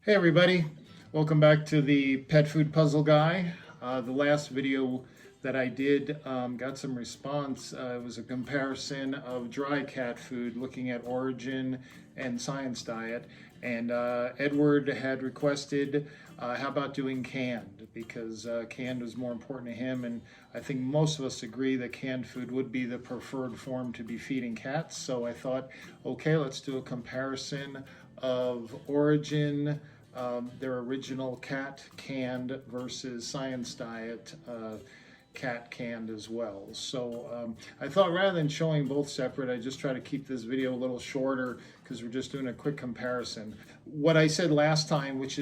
Hey everybody, welcome back to the Pet Food Puzzle Guy. The last video that I did got some response. It was a comparison of dry cat food looking at Orijen and Science Diet. And Edward had requested, how about doing canned? Because canned was more important to him, and I think most of us agree that canned food would be the preferred form to be feeding cats. So I thought, okay, let's do a comparison of Orijen, their original cat canned versus Science Diet cat canned as well. So I thought rather than showing both separate, I just try to keep this video a little shorter because we're just doing a quick comparison. What I said last time, which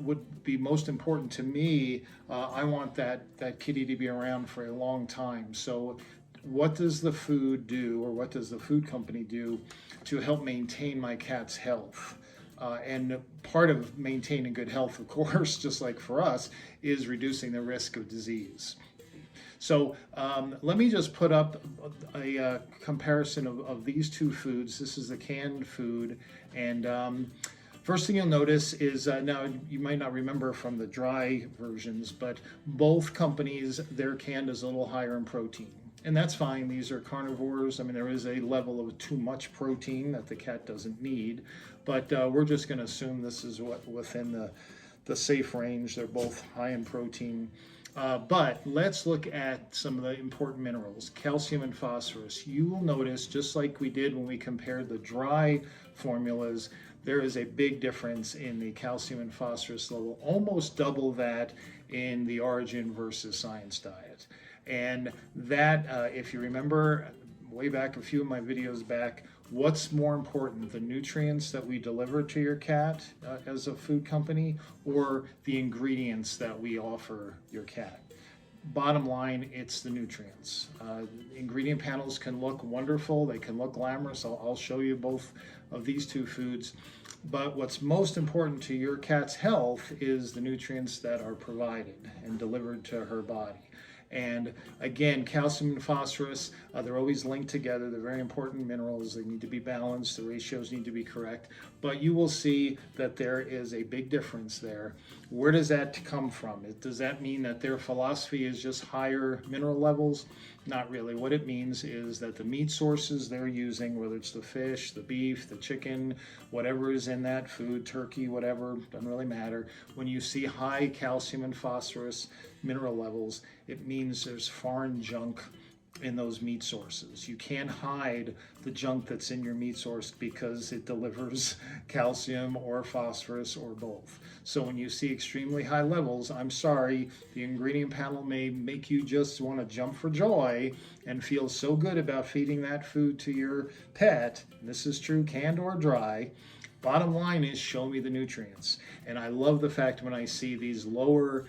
would be most important to me, I want that kitty to be around for a long time. So what does the food do, or what does the food company do to help maintain my cat's health? And part of maintaining good health, of course, just like for us, is reducing the risk of disease. So let me just put up a comparison of these two foods. This is the canned food, and first thing you'll notice is, now you might not remember from the dry versions, but both companies, their canned is a little higher in protein. And that's fine, these are carnivores. I mean, there is a level of too much protein that the cat doesn't need, but we're just gonna assume this is within the safe range. They're both high in protein. But let's look at some of the important minerals, calcium and phosphorus. You will notice, just like we did when we compared the dry formulas, there is a big difference in the calcium and phosphorus level, almost double that in the Orijen versus Science Diet. And that, if you remember way back, a few of my videos back, what's more important, the nutrients that we deliver to your cat as a food company, or the ingredients that we offer your cat? Bottom line, it's the nutrients. Ingredient panels can look wonderful, they can look glamorous. I'll show you both of these two foods. But what's most important to your cat's health is the nutrients that are provided and delivered to her body. And again, calcium and phosphorus, they're always linked together. They're very important minerals. They need to be balanced. The ratios need to be correct. But you will see that there is a big difference there. Where does that come from? Does that mean that their philosophy is just higher mineral levels? Not really. What it means is that the meat sources they're using, whether it's the fish, the beef, the chicken, whatever is in that food, turkey, whatever, doesn't really matter. When you see high calcium and phosphorus mineral levels, it means there's foreign junk in those meat sources. You can't hide the junk that's in your meat source because it delivers calcium or phosphorus or both. So when you see extremely high levels, I'm sorry, the ingredient panel may make you just want to jump for joy and feel so good about feeding that food to your pet. This is true canned or dry. Bottom line is, show me the nutrients. And I love the fact when I see these lower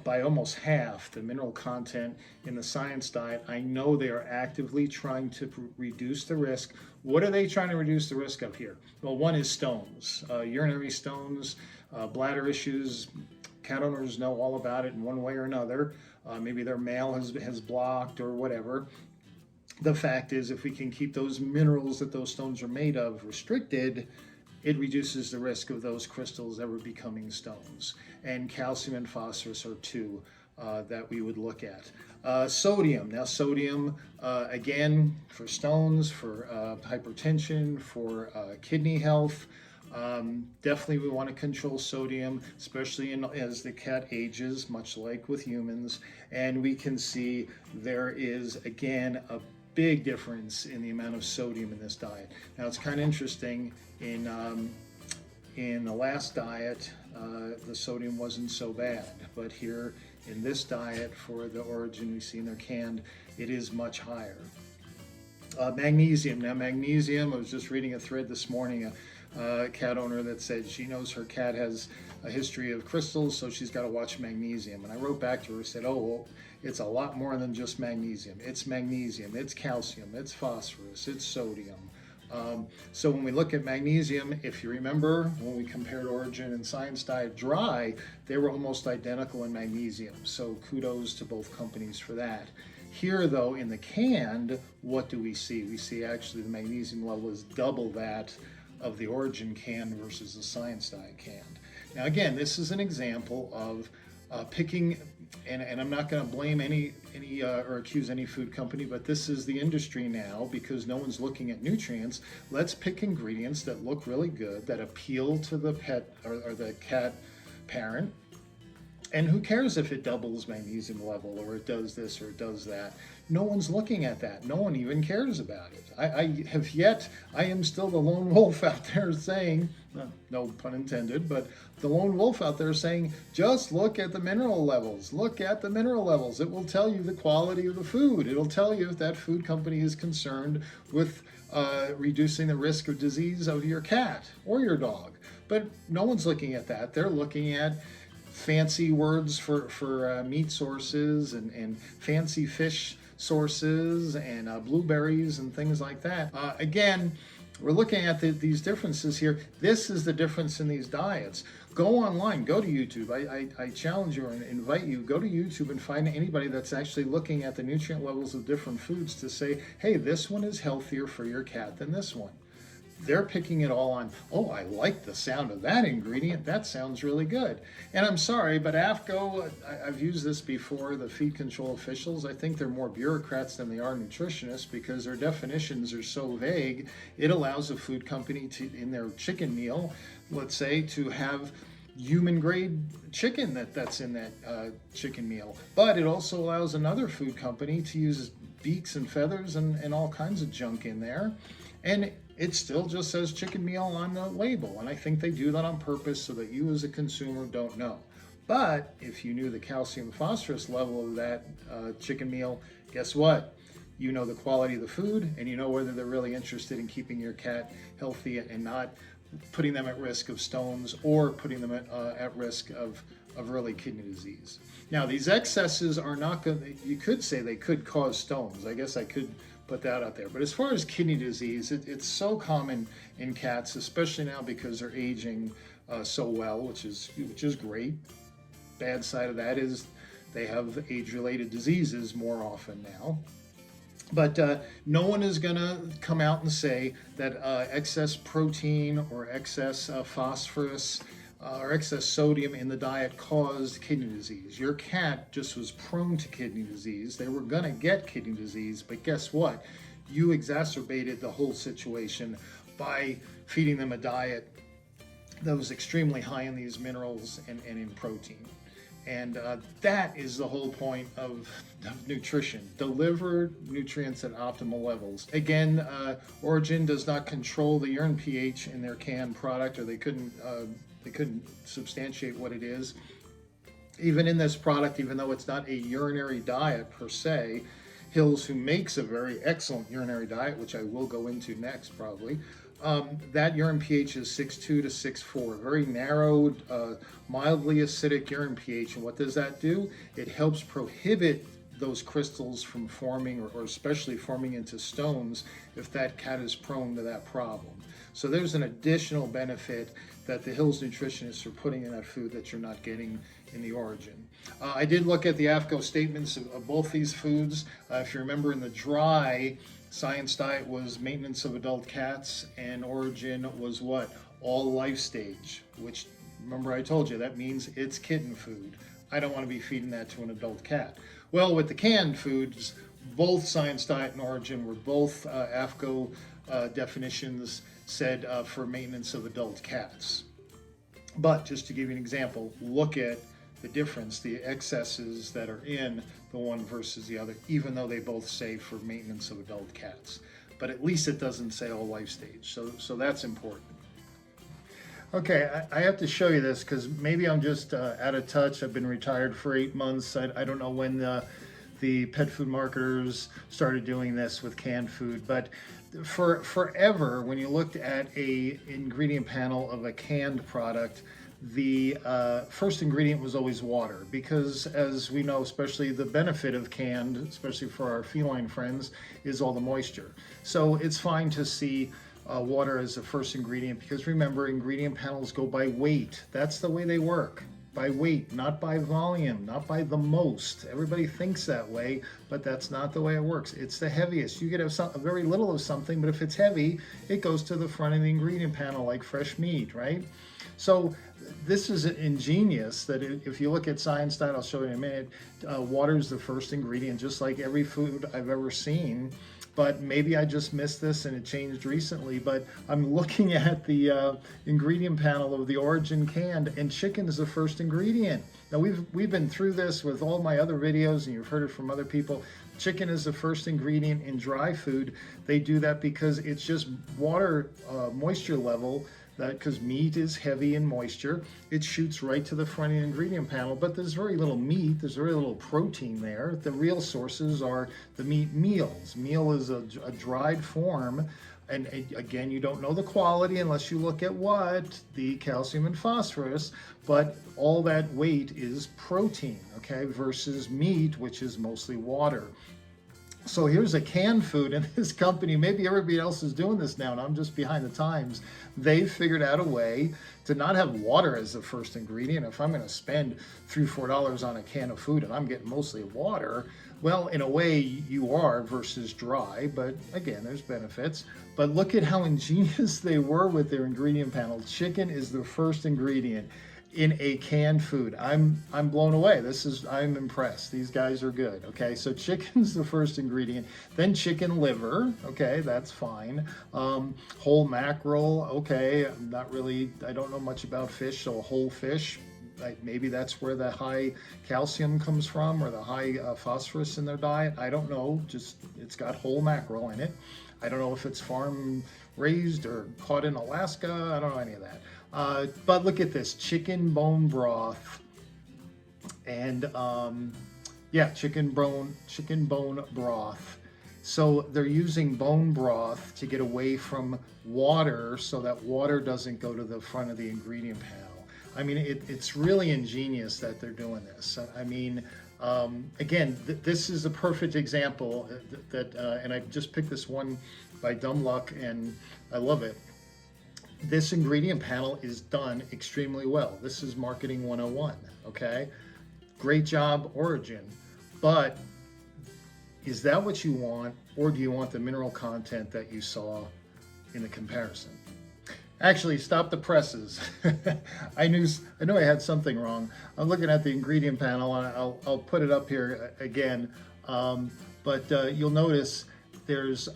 by almost half the mineral content in the Science Diet, I know they are actively trying to reduce the risk. What are they trying to reduce the risk of here? Well, one is stones, urinary stones, bladder issues. Cat owners know all about it in one way or another. Maybe their male has blocked or whatever. The fact is, if we can keep those minerals that those stones are made of restricted, it reduces the risk of those crystals ever becoming stones. And calcium and phosphorus are two that we would look at. Sodium. Now sodium, again, for stones, for hypertension, for kidney health. Definitely we want to control sodium, especially as the cat ages, much like with humans. And we can see there is, again, a big difference in the amount of sodium in this diet. Now it's kind of interesting, in the last diet, the sodium wasn't so bad, but here in this diet for the Orijen we see in their canned, it is much higher. Magnesium. Now magnesium, I was just reading a thread this morning, a cat owner that said she knows her cat has a history of crystals, so she's got to watch magnesium. And I wrote back to her and said, oh, well, it's a lot more than just magnesium. It's magnesium, it's calcium, it's phosphorus, it's sodium. So when we look at magnesium, if you remember when we compared Orijen and Science Diet dry, they were almost identical in magnesium. So kudos to both companies for that. Here though, in the canned, what do we see? We see actually the magnesium level is double that of the Orijen canned versus the Science Diet canned. Now again, this is an example of picking, and I'm not going to blame any or accuse any food company, but this is the industry now because no one's looking at nutrients. Let's pick ingredients that look really good, that appeal to the pet or the cat parent. And who cares if it doubles magnesium level or it does this or it does that? No one's looking at that. No one even cares about it. I am still the lone wolf out there saying, no pun intended, but the lone wolf out there saying, just look at the mineral levels. Look at the mineral levels. It will tell you the quality of the food. It'll tell you if that food company is concerned with reducing the risk of disease of your cat or your dog. But no one's looking at that. They're looking at fancy words for meat sources and fancy fish sources and blueberries and things like that. Again, we're looking at these differences here. This is the difference in these diets. Go online, go to YouTube. I challenge you and invite you, go to YouTube and find anybody that's actually looking at the nutrient levels of different foods to say, hey, this one is healthier for your cat than this one. They're picking it all on, oh, I like the sound of that ingredient. That sounds really good. And I'm sorry, but AAFCO, I've used this before, the feed control officials, I think they're more bureaucrats than they are nutritionists because their definitions are so vague. It allows a food company to, in their chicken meal, let's say, to have human grade chicken that's in that chicken meal. But it also allows another food company to use beaks and feathers and all kinds of junk in there. And it still just says chicken meal on the label. And I think they do that on purpose so that you as a consumer don't know. But if you knew the calcium phosphorus level of that chicken meal, guess what? You know the quality of the food and you know whether they're really interested in keeping your cat healthy and not putting them at risk of stones or putting them at risk of early kidney disease. Now, these excesses are not going to, you could say they could cause stones. I guess I could put that out there. But as far as kidney disease, it's so common in cats, especially now because they're aging so well, which is great. Bad side of that is they have age-related diseases more often now. But no one is going to come out and say that excess protein or excess phosphorus or excess sodium in the diet caused kidney disease. Your cat just was prone to kidney disease. They were going to get kidney disease, but guess what? You exacerbated the whole situation by feeding them a diet that was extremely high in these minerals and in protein. And that is the whole point of nutrition. Deliver nutrients at optimal levels. Again, Orijen does not control the urine pH in their canned product, or they couldn't substantiate what it is. Even in this product, even though it's not a urinary diet per se, Hills, who makes a very excellent urinary diet, which I will go into next probably, that urine pH is 6.2 to 6.4, very narrowed, mildly acidic urine pH. And what does that do? It helps prohibit those crystals from forming or especially forming into stones if that cat is prone to that problem. So there's an additional benefit that the Hills nutritionists are putting in that food that you're not getting in the Orijen. I did look at the AAFCO statements of both these foods. If you remember, in the dry, Science Diet was maintenance of adult cats, and Orijen was what? All life stage, which, remember I told you, that means it's kitten food. I don't want to be feeding that to an adult cat. Well, with the canned foods, both Science Diet and Orijen were both AAFCO definitions said for maintenance of adult cats. But just to give you an example, look at the difference, the excesses that are in the one versus the other, even though they both say for maintenance of adult cats. But at least it doesn't say all life stage, so that's important. Okay, I have to show you this because maybe I'm just out of touch. I've been retired for 8 months. I don't know when the pet food marketers started doing this with canned food, but for forever, when you looked at a ingredient panel of a canned product, the first ingredient was always water, because as we know, especially the benefit of canned, especially for our feline friends, is all the moisture. So it's fine to see water as the first ingredient, because remember, ingredient panels go by weight. That's the way they work. by weight, not by volume, not by the most. Everybody thinks that way, but that's not the way it works. It's the heaviest. You get a very little of something, but if it's heavy, it goes to the front of the ingredient panel like fresh meat, right? So this is ingenious that if you look at Science Diet, I'll show you in a minute, water is the first ingredient, just like every food I've ever seen. But maybe I just missed this and it changed recently, but I'm looking at the ingredient panel of the Orijen can, and chicken is the first ingredient. Now we've been through this with all my other videos, and you've heard it from other people. Chicken is the first ingredient in dry food. They do that because it's just water moisture level, because meat is heavy in moisture. It shoots right to the front of the ingredient panel, but there's very little meat, there's very little protein there. The real sources are the meat meals. Meal is a dried form, and again, you don't know the quality unless you look at what? The calcium and phosphorus, but all that weight is protein, okay, versus meat, which is mostly water. So here's a canned food, and this company, maybe everybody else is doing this now, and I'm just behind the times. They've figured out a way to not have water as the first ingredient. If I'm going to spend $3-4 on a can of food and I'm getting mostly water, well, in a way you are versus dry, but again, there's benefits. But look at how ingenious they were with their ingredient panel. Chicken is the first ingredient in a canned food. I'm blown away. I'm impressed. These guys are good. Okay, so chicken's the first ingredient. Then chicken liver. Okay, that's fine. Whole mackerel. Okay, I don't know much about fish, so whole fish. Maybe that's where the high calcium comes from, or the high phosphorus in their diet. I don't know. Just it's got whole mackerel in it. I don't know if it's farm raised or caught in Alaska. I don't know any of that. But look at this, chicken bone broth, and chicken bone broth. So they're using bone broth to get away from water, so that water doesn't go to the front of the ingredient panel. I mean, it's really ingenious that they're doing this. I mean, again, this is a perfect example and I just picked this one by dumb luck, and I love it. This ingredient panel is done extremely well. This is marketing 101, okay? Great job, Orijen. But is that what you want, or do you want the mineral content that you saw in the comparison? Actually, stop the presses. I knew I had something wrong. I'm looking at the ingredient panel, and I'll put it up here again. But you'll notice there's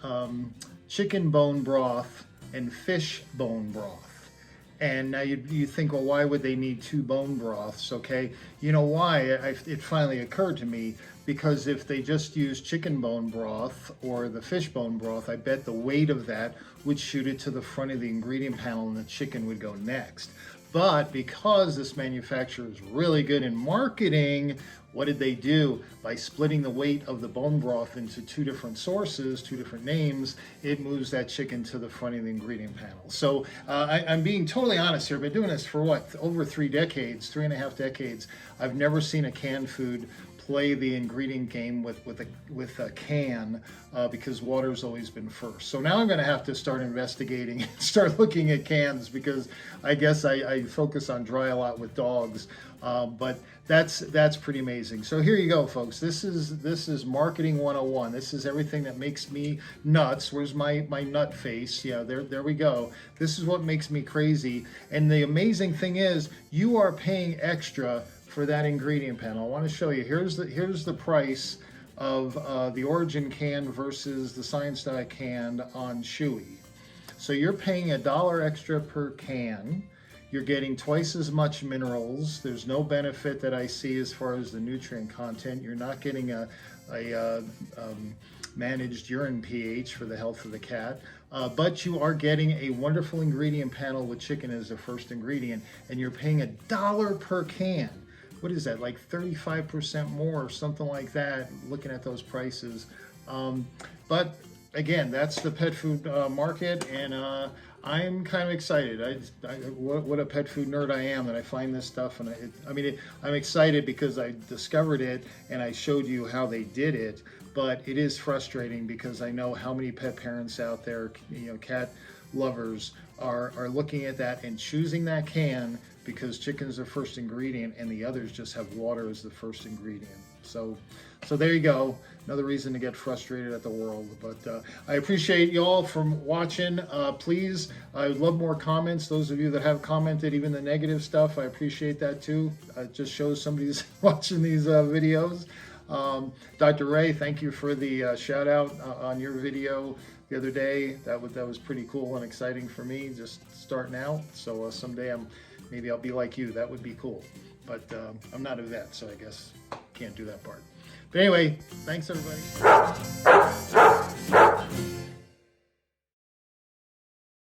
chicken bone broth and fish bone broth. And now you think, well, why would they need two bone broths? Okay, you know why? It finally occurred to me, because if they just use chicken bone broth or the fish bone broth, I bet the weight of that would shoot it to the front of the ingredient panel, and the chicken would go next. But because this manufacturer is really good in marketing, what did they do? By splitting the weight of the bone broth into two different sources, two different names, it moves that chicken to the front of the ingredient panel. So I'm being totally honest here. I've been doing this for over 3 decades, 3.5 decades. I've never seen a canned food play the ingredient game with a can, because water's always been first. So now I'm going to have to start investigating and start looking at cans, because I guess I focus on dry a lot with dogs. But that's pretty amazing. So here you go, folks. This is marketing 101. This is everything that makes me nuts. Where's my nut face? Yeah, there we go. This is what makes me crazy. And the amazing thing is, you are paying extra for that ingredient panel. I want to show you. Here's the price of the Orijen can versus the Science Diet can on Chewy. So you're paying $1 extra per can. You're getting twice as much minerals. There's no benefit that I see as far as the nutrient content. You're not getting a managed urine pH for the health of the cat. But you are getting a wonderful ingredient panel with chicken as the first ingredient, and you're paying $1 per can. What is that, like 35% more or something like that, looking at those prices. But again, that's the pet food market, and I'm kind of excited. What a pet food nerd I am that I find this stuff, and I'm excited because I discovered it and I showed you how they did it. But it is frustrating because I know how many pet parents out there, cat lovers, are looking at that and choosing that can because chicken is their first ingredient and the others just have water as the first ingredient. So there you go. Another reason to get frustrated at the world. But I appreciate you all from watching. Please, I would love more comments. Those of you that have commented, even the negative stuff, I appreciate that too. It just shows somebody's watching these videos. Dr. Ray, thank you for the shout out on your video the other day. That was pretty cool and exciting for me, just starting out. So someday maybe I'll be like you. That would be cool. But I'm not a vet, so I guess can't do that part. But anyway, thanks everybody.